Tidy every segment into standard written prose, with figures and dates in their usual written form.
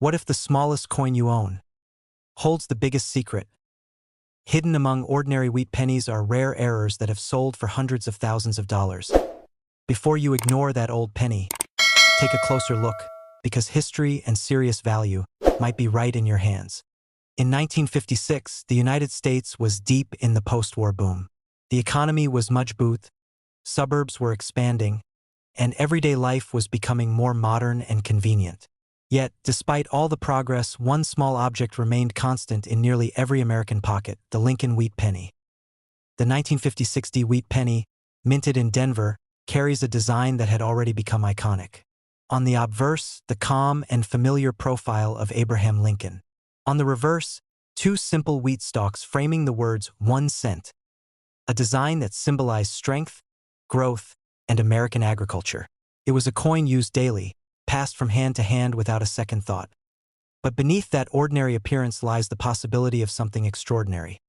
What if the smallest coin you own holds the biggest secret? Hidden among ordinary wheat pennies are rare errors that have sold for hundreds of thousands of dollars. Before you ignore that old penny, take a closer look, because history and serious value might be right in your hands. In 1956, the United States was deep in the post-war boom. The economy was much booming, suburbs were expanding, and everyday life was becoming more modern and convenient. Yet, despite all the progress, one small object remained constant in nearly every American pocket: the Lincoln wheat penny. The 1956 wheat penny, minted in Denver, carries a design that had already become iconic. On the obverse, the calm and familiar profile of Abraham Lincoln. On the reverse, two simple wheat stalks framing the words 1 cent, a design that symbolized strength, growth, and American agriculture. It was a coin used daily, passed from hand to hand without a second thought. But beneath that ordinary appearance lies the possibility of something extraordinary.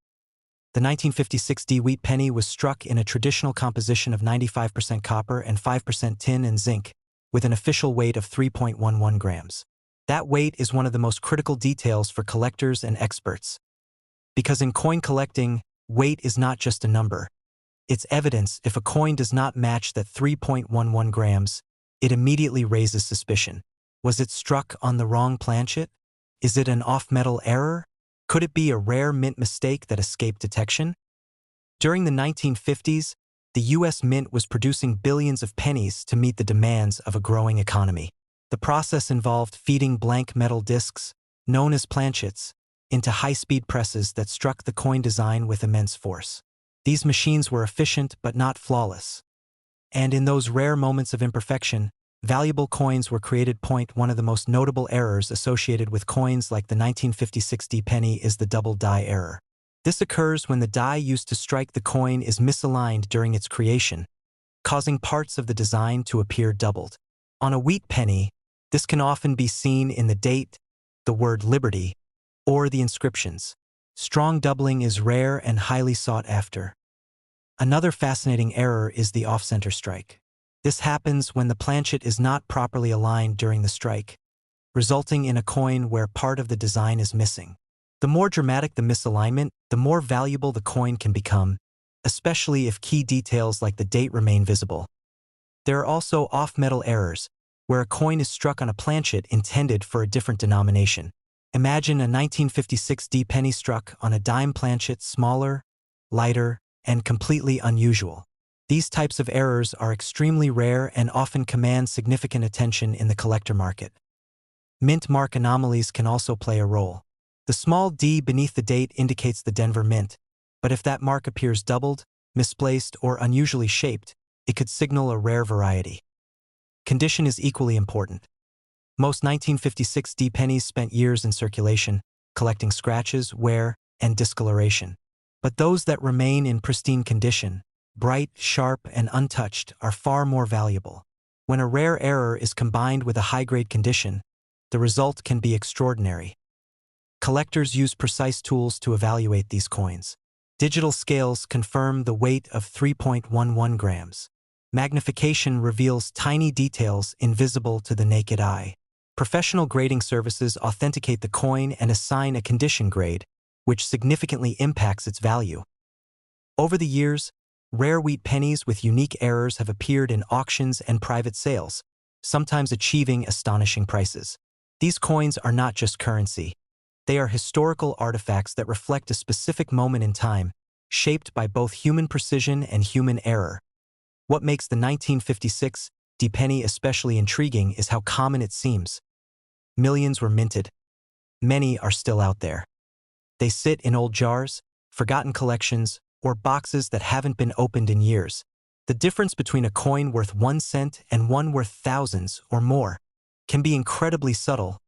The 1956 wheat penny was struck in a traditional composition of 95% copper and 5% tin and zinc, with an official weight of 3.11 grams. That weight is one of the most critical details for collectors and experts. Because in coin collecting, weight is not just a number. It's evidence. If a coin does not match that 3.11 grams, it immediately raises suspicion. Was it struck on the wrong planchet? Is it an off-metal error? Could it be a rare mint mistake that escaped detection? During the 1950s, the U.S. Mint was producing billions of pennies to meet the demands of a growing economy. The process involved feeding blank metal discs, known as planchets, into high-speed presses that struck the coin design with immense force. These machines were efficient but not flawless. And in those rare moments of imperfection, valuable coins were created. One of the most notable errors associated with coins like the 1956 penny is the double die error. This occurs when the die used to strike the coin is misaligned during its creation, causing parts of the design to appear doubled. On a wheat penny, this can often be seen in the date, the word liberty, or the inscriptions. Strong doubling is rare and highly sought after. Another fascinating error is the off-center strike. This happens when the planchet is not properly aligned during the strike, resulting in a coin where part of the design is missing. The more dramatic the misalignment, the more valuable the coin can become, especially if key details like the date remain visible. There are also off-metal errors, where a coin is struck on a planchet intended for a different denomination. Imagine a 1956 penny struck on a dime planchet, smaller, lighter, and completely unusual. These types of errors are extremely rare and often command significant attention in the collector market. Mint mark anomalies can also play a role. The small d beneath the date indicates the Denver Mint, but if that mark appears doubled, misplaced, or unusually shaped, it could signal a rare variety. Condition is equally important. Most 1956 pennies spent years in circulation, collecting scratches, wear, and discoloration. But those that remain in pristine condition, bright, sharp, and untouched, are far more valuable. When a rare error is combined with a high-grade condition, the result can be extraordinary. Collectors use precise tools to evaluate these coins. Digital scales confirm the weight of 3.11 grams. Magnification reveals tiny details invisible to the naked eye. Professional grading services authenticate the coin and assign a condition grade, which significantly impacts its value. Over the years, rare wheat pennies with unique errors have appeared in auctions and private sales, sometimes achieving astonishing prices. These coins are not just currency. They are historical artifacts that reflect a specific moment in time, shaped by both human precision and human error. What makes the 1956 penny especially intriguing is how common it seems. Millions were minted. Many are still out there. They sit in old jars, forgotten collections, or boxes that haven't been opened in years. The difference between a coin worth 1 cent and one worth thousands or more can be incredibly subtle.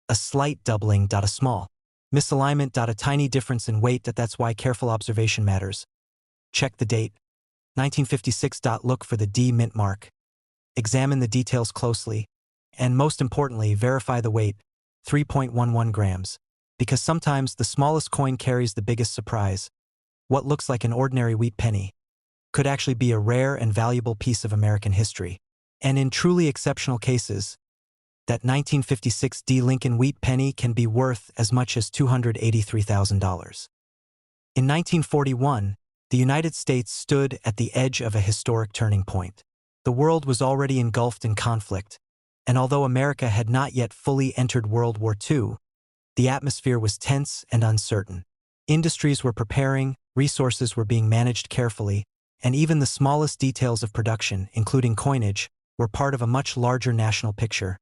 A slight doubling, a small misalignment, a tiny difference in weight. That's why careful observation matters. Check the date. 1956. Look for the D mint mark. Examine the details closely. And most importantly, verify the weight, 3.11 grams. Because sometimes the smallest coin carries the biggest surprise. What looks like an ordinary wheat penny could actually be a rare and valuable piece of American history. And in truly exceptional cases, that 1956 D. Lincoln wheat penny can be worth as much as $283,000. In 1941, the United States stood at the edge of a historic turning point. The world was already engulfed in conflict, and although America had not yet fully entered World War II, the atmosphere was tense and uncertain. Industries were preparing, resources were being managed carefully, and even the smallest details of production, including coinage, were part of a much larger national picture.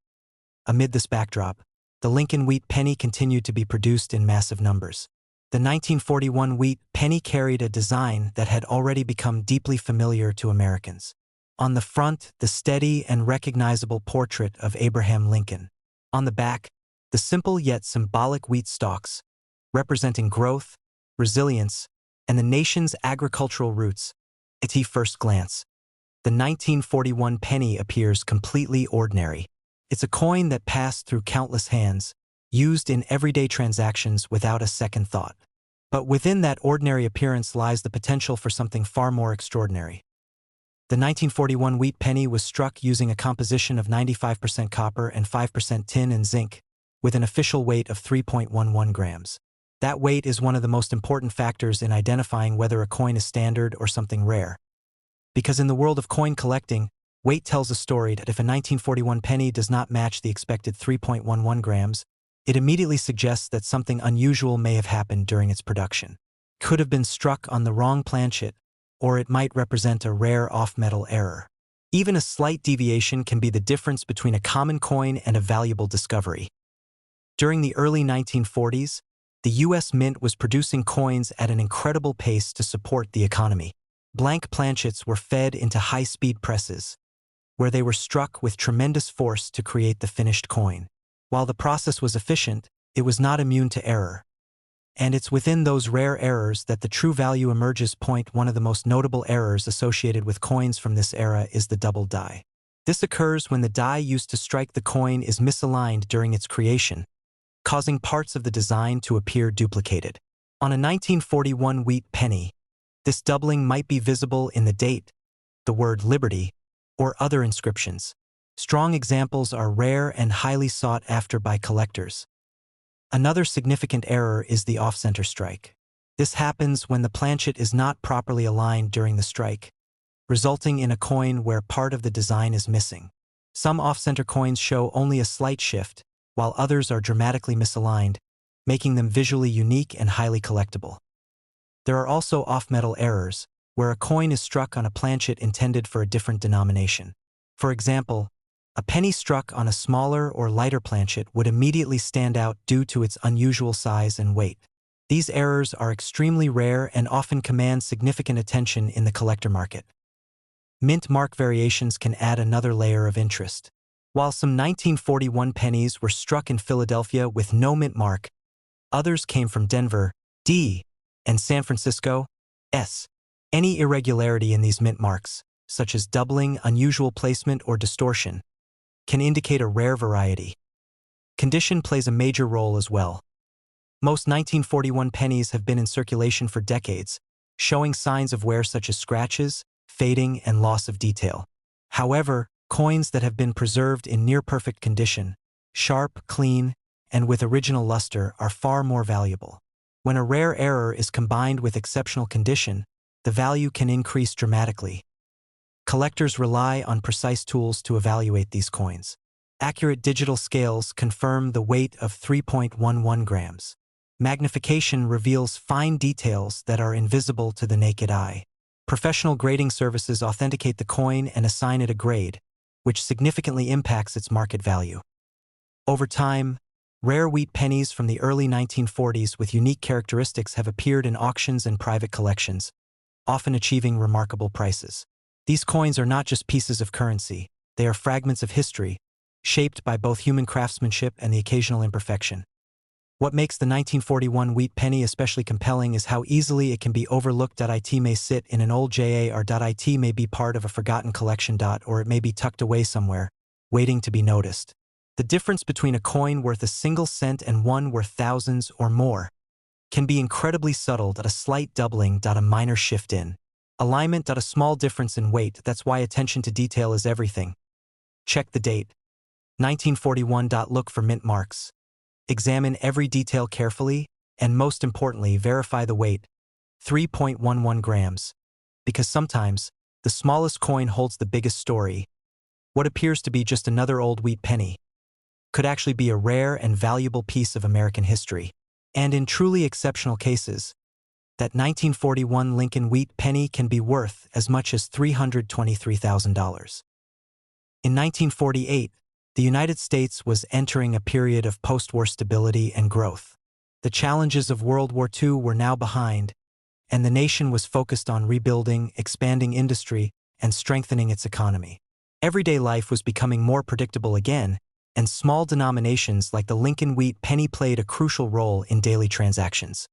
Amid this backdrop, the Lincoln wheat penny continued to be produced in massive numbers. The 1941 wheat penny carried a design that had already become deeply familiar to Americans. On the front, the steady and recognizable portrait of Abraham Lincoln. On the back, the simple yet symbolic wheat stalks, representing growth, resilience, and the nation's agricultural roots. At first glance, the 1941 penny appears completely ordinary. It's a coin that passed through countless hands, used in everyday transactions without a second thought. But within that ordinary appearance lies the potential for something far more extraordinary. The 1941 wheat penny was struck using a composition of 95% copper and 5% tin and zinc, with an official weight of 3.11 grams. That weight is one of the most important factors in identifying whether a coin is standard or something rare. Because in the world of coin collecting, weight tells a story that if a 1941 penny does not match the expected 3.11 grams, it immediately suggests that something unusual may have happened during its production. Could have been struck on the wrong planchet, or it might represent a rare off-metal error. Even a slight deviation can be the difference between a common coin and a valuable discovery. During the early 1940s, the U.S. Mint was producing coins at an incredible pace to support the economy. Blank planchets were fed into high-speed presses, where they were struck with tremendous force to create the finished coin. While the process was efficient, it was not immune to error. And it's within those rare errors that the true value emerges. One of the most notable errors associated with coins from this era is the double die. This occurs when the die used to strike the coin is misaligned during its creation, causing parts of the design to appear duplicated. On a 1941 wheat penny, this doubling might be visible in the date, the word liberty, or other inscriptions. Strong examples are rare and highly sought after by collectors. Another significant error is the off-center strike. This happens when the planchet is not properly aligned during the strike, resulting in a coin where part of the design is missing. Some off-center coins show only a slight shift, while others are dramatically misaligned, making them visually unique and highly collectible. There are also off-metal errors, where a coin is struck on a planchet intended for a different denomination. For example, a penny struck on a smaller or lighter planchet would immediately stand out due to its unusual size and weight. These errors are extremely rare and often command significant attention in the collector market. Mint mark variations can add another layer of interest. While some 1941 pennies were struck in Philadelphia with no mint mark, others came from Denver, D, and San Francisco, S. Any irregularity in these mint marks, such as doubling, unusual placement, or distortion, can indicate a rare variety. Condition plays a major role as well. Most 1941 pennies have been in circulation for decades, showing signs of wear such as scratches, fading, and loss of detail. However, coins that have been preserved in near-perfect condition, sharp, clean, and with original luster are far more valuable. When a rare error is combined with exceptional condition, the value can increase dramatically. Collectors rely on precise tools to evaluate these coins. Accurate digital scales confirm the weight of 3.11 grams. Magnification reveals fine details that are invisible to the naked eye. Professional grading services authenticate the coin and assign it a grade, which significantly impacts its market value. Over time, rare wheat pennies from the early 1940s with unique characteristics have appeared in auctions and private collections, often achieving remarkable prices. These coins are not just pieces of currency, they are fragments of history, shaped by both human craftsmanship and the occasional imperfection. What makes the 1941 wheat penny especially compelling is how easily it can be overlooked. It may sit in an old jar, or it may be part of a forgotten collection, or it may be tucked away somewhere, waiting to be noticed. The difference between a coin worth a single cent and one worth thousands or more can be incredibly subtle. A slight doubling, a minor shift in alignment, a small difference in weight. That's why attention to detail is everything. Check the date. 1941. Look for mint marks. Examine every detail carefully, and most importantly, verify the weight, 3.11 grams, because sometimes the smallest coin holds the biggest story. What appears to be just another old wheat penny could actually be a rare and valuable piece of American history. And in truly exceptional cases, that 1941 Lincoln wheat penny can be worth as much as $323,000. In 1948, the United States was entering a period of post-war stability and growth. The challenges of World War II were now behind, and the nation was focused on rebuilding, expanding industry, and strengthening its economy. Everyday life was becoming more predictable again, and small denominations like the Lincoln wheat penny played a crucial role in daily transactions.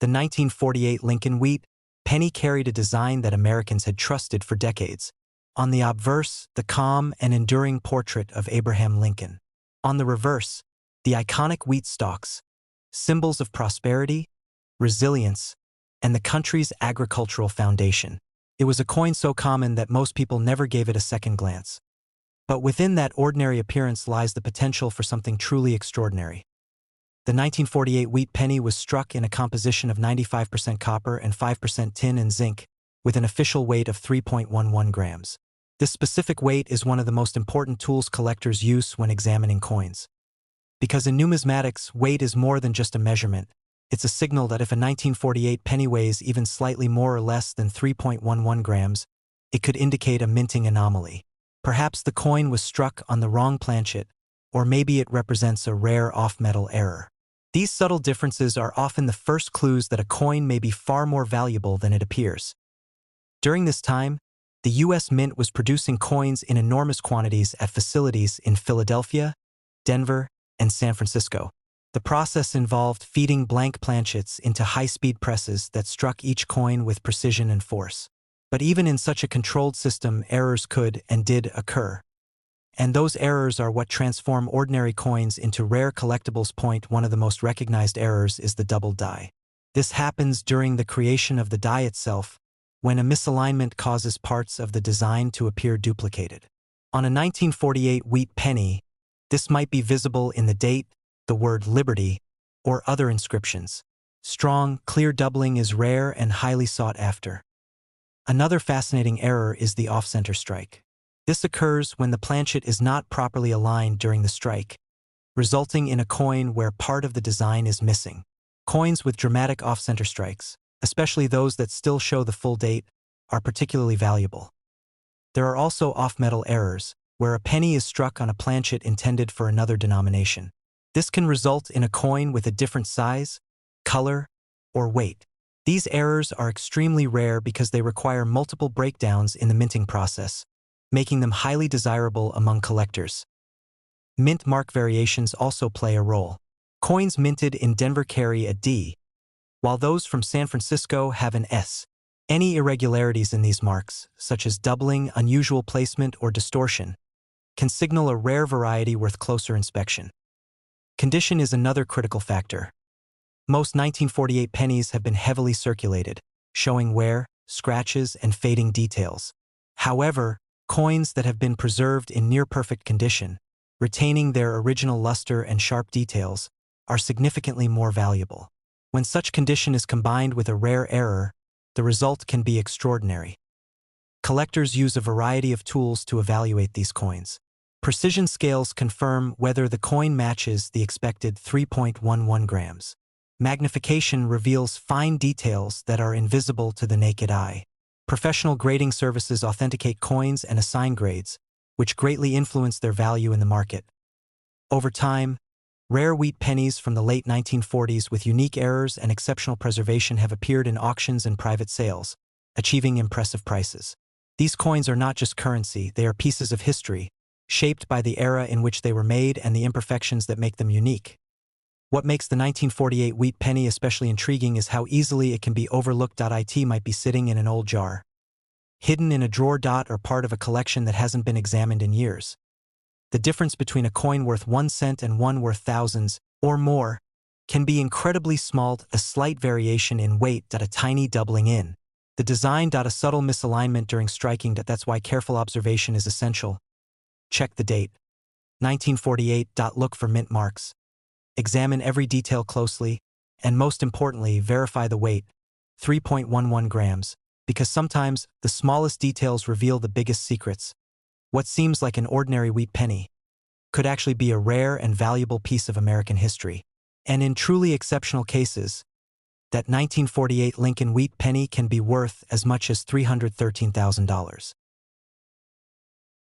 The 1948 Lincoln wheat penny carried a design that Americans had trusted for decades. On the obverse, the calm and enduring portrait of Abraham Lincoln. On the reverse, the iconic wheat stalks, symbols of prosperity, resilience, and the country's agricultural foundation. It was a coin so common that most people never gave it a second glance. But within that ordinary appearance lies the potential for something truly extraordinary. The 1948 wheat penny was struck in a composition of 95% copper and 5% tin and zinc, with an official weight of 3.11 grams. This specific weight is one of the most important tools collectors use when examining coins. Because in numismatics, weight is more than just a measurement. It's a signal that if a 1948 penny weighs even slightly more or less than 3.11 grams, it could indicate a minting anomaly. Perhaps the coin was struck on the wrong planchet, or maybe it represents a rare off-metal error. These subtle differences are often the first clues that a coin may be far more valuable than it appears. During this time, the U.S. Mint was producing coins in enormous quantities at facilities in Philadelphia, Denver, and San Francisco. The process involved feeding blank planchets into high-speed presses that struck each coin with precision and force. But even in such a controlled system, errors could and did occur. And those errors are what transform ordinary coins into rare collectibles. One of the most recognized errors is the double die. This happens during the creation of the die itself, when a misalignment causes parts of the design to appear duplicated. On a 1948 wheat penny, this might be visible in the date, the word Liberty, or other inscriptions. Strong, clear doubling is rare and highly sought after. Another fascinating error is the off-center strike. This occurs when the planchet is not properly aligned during the strike, resulting in a coin where part of the design is missing. Coins with dramatic off-center strikes, especially those that still show the full date, are particularly valuable. There are also off-metal errors, where a penny is struck on a planchet intended for another denomination. This can result in a coin with a different size, color, or weight. These errors are extremely rare because they require multiple breakdowns in the minting process, making them highly desirable among collectors. Mint mark variations also play a role. Coins minted in Denver carry a D, while those from San Francisco have an S. Any irregularities in these marks, such as doubling, unusual placement, or distortion, can signal a rare variety worth closer inspection. Condition is another critical factor. Most 1948 pennies have been heavily circulated, showing wear, scratches, and fading details. However, coins that have been preserved in near-perfect condition, retaining their original luster and sharp details, are significantly more valuable. When such condition is combined with a rare error, the result can be extraordinary. Collectors use a variety of tools to evaluate these coins. Precision scales confirm whether the coin matches the expected 3.11 grams. Magnification reveals fine details that are invisible to the naked eye. Professional grading services authenticate coins and assign grades, which greatly influence their value in the market. Over time, rare wheat pennies from the late 1940s with unique errors and exceptional preservation have appeared in auctions and private sales, achieving impressive prices. These coins are not just currency, they are pieces of history, shaped by the era in which they were made and the imperfections that make them unique. What makes the 1948 wheat penny especially intriguing is how easily it can be overlooked. It might be sitting in an old jar, hidden in a drawer, or part of a collection that hasn't been examined in years. The difference between a coin worth 1 cent and one worth thousands, or more, can be incredibly small. A slight variation in weight, a tiny doubling in the design, a subtle misalignment during striking. That's why careful observation is essential. Check the date. 1948. Look for mint marks. Examine every detail closely, and most importantly, verify the weight, 3.11 grams, because sometimes the smallest details reveal the biggest secrets. What seems like an ordinary wheat penny could actually be a rare and valuable piece of American history. And in truly exceptional cases, that 1948 Lincoln wheat penny can be worth as much as $313,000.